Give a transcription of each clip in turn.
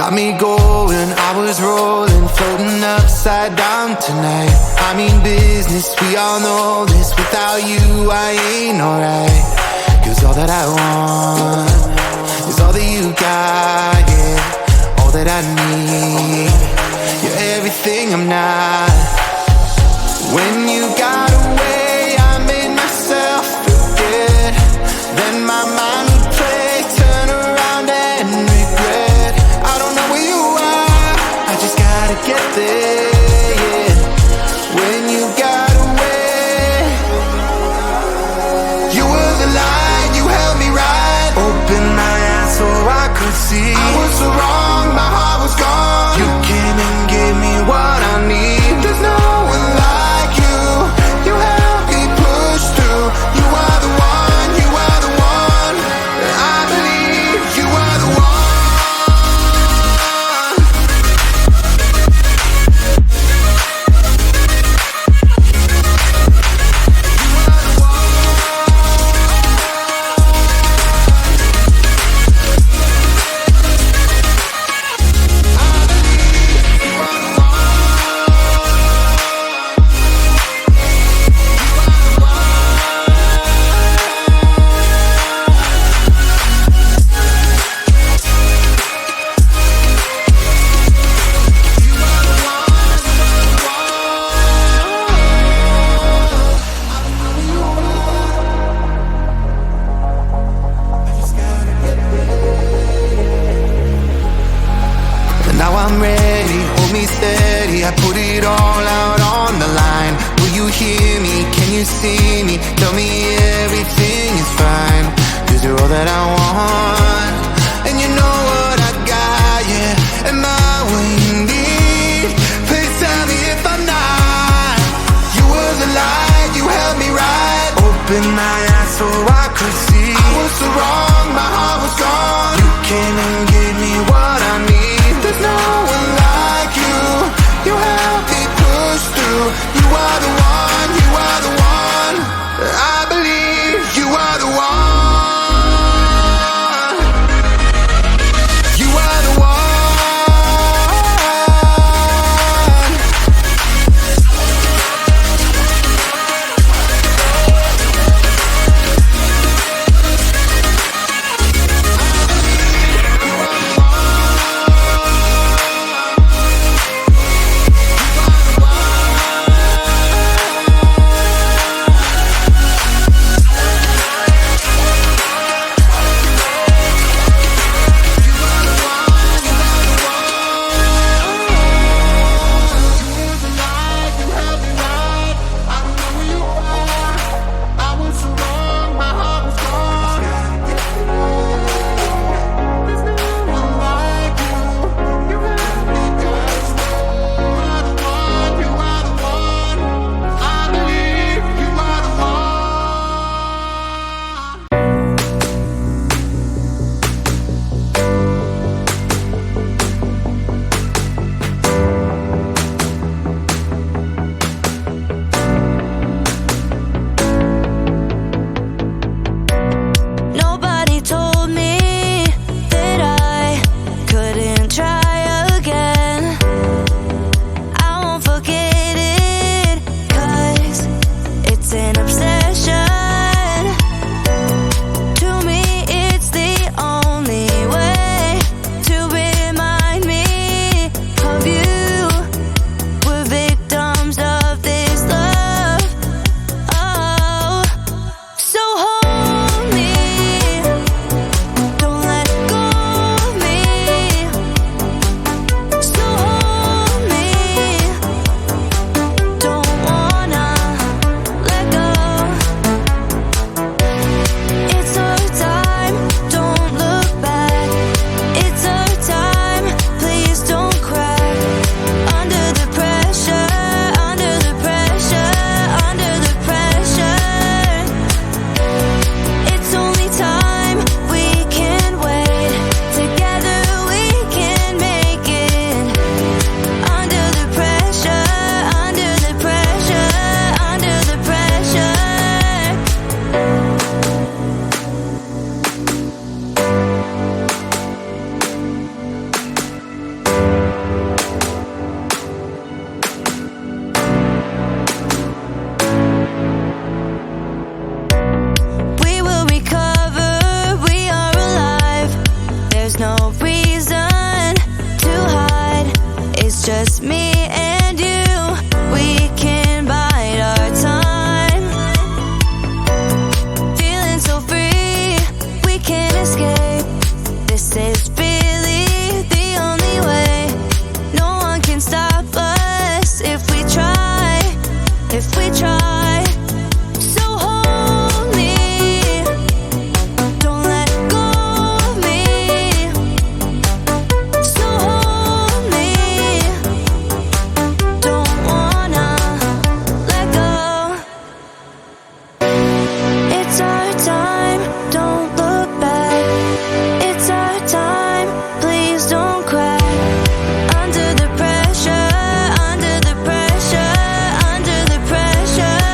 got me going, I was rolling, floating upside down tonight. I mean business, we all know this. Without you, I ain't alright. 'Cause all that I want is all that you got, yeah. All that I need, you're everything I'm not. When you got away, I made myself forget. Then my mind would play, turn around and regret. I don't know where you are, I just gotta get there, yeah. When you got away, you were the light, you held me right. Open my eyes so I could see. I was so wrong, my heart was gone. You came and gave me what I need. There's no one like you, you helped me push through. You are the one, you are the one. I believe you are the one. Now I'm ready, hold me steady. I put it all out on the line. Will you hear me? Can you see me? Tell me everything is fine. 'Cause you're all that I want, and you know what I got, yeah. Am I what you need? Please tell me if I'm not. You were the light, you held me right. Open my eyes so I could see. I was so wrong, my heart was gone. You came and gave me what I need. There's no one like you, you helped me push through. You are the one, you are the one. I believe you are the one. You are the one. You are just me and you. We can bide our time, feeling so free, we can't escape. This is really the only way. No one can stop us if we try, if we try. So hold me, don't let go of me. So hold me, don't wanna let go. It's our time, don't look back. It's our time, please don't cry. Under the pressure, under the pressure, under the pressure.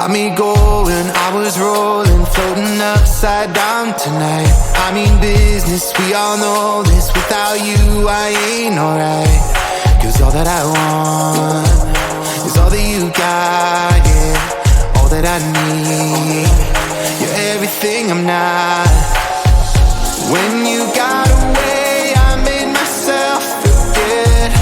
got me going, I was rolling, floating upside down tonight. I mean business, we all know this. Without you, I ain't alright. Cause all that I want is all that you got, yeah. All that I need, you're everything I'm not. When you got away, I made myself forget.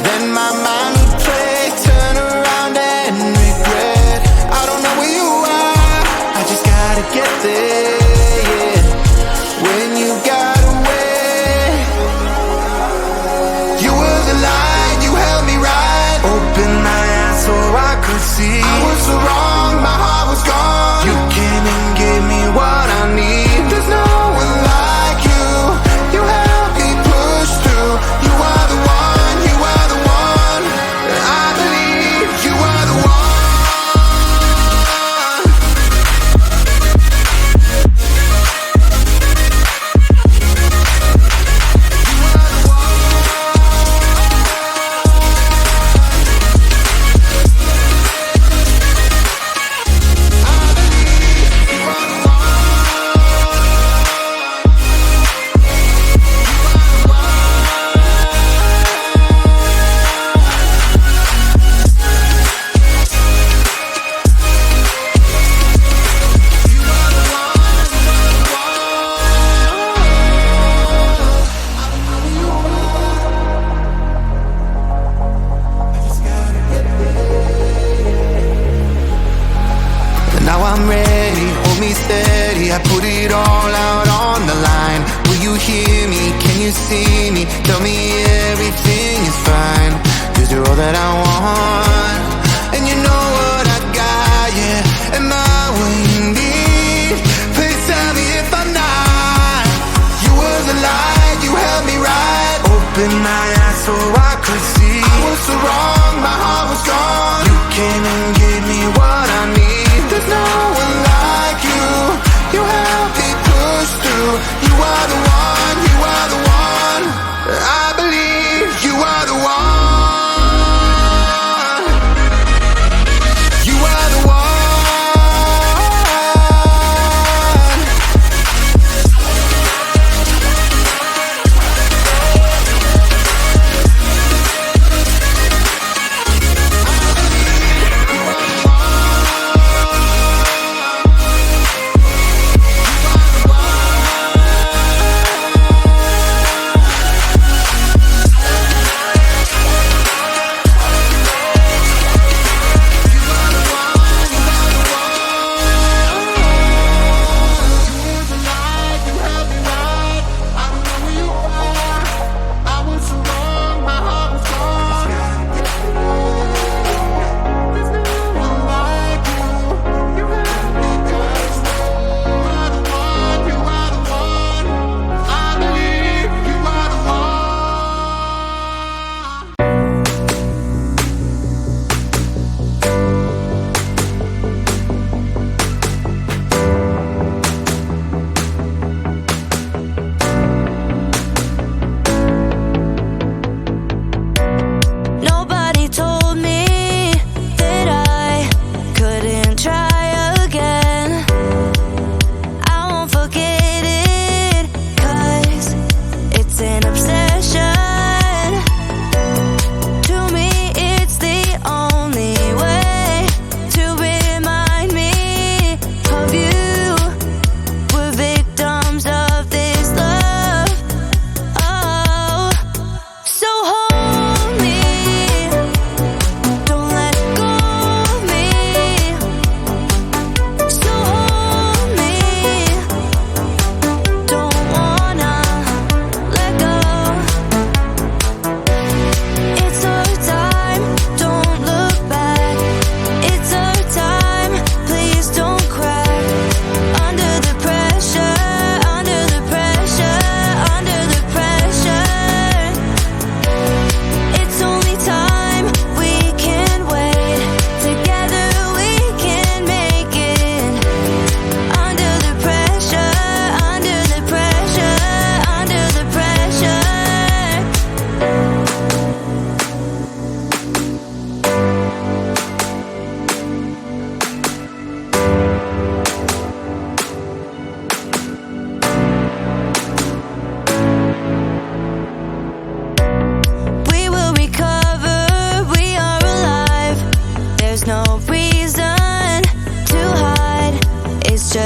Then my mind would play, turn around and regret. I don't know where you are, I just gotta get there, yeah. When you got away, you were the light, you held me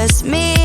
just me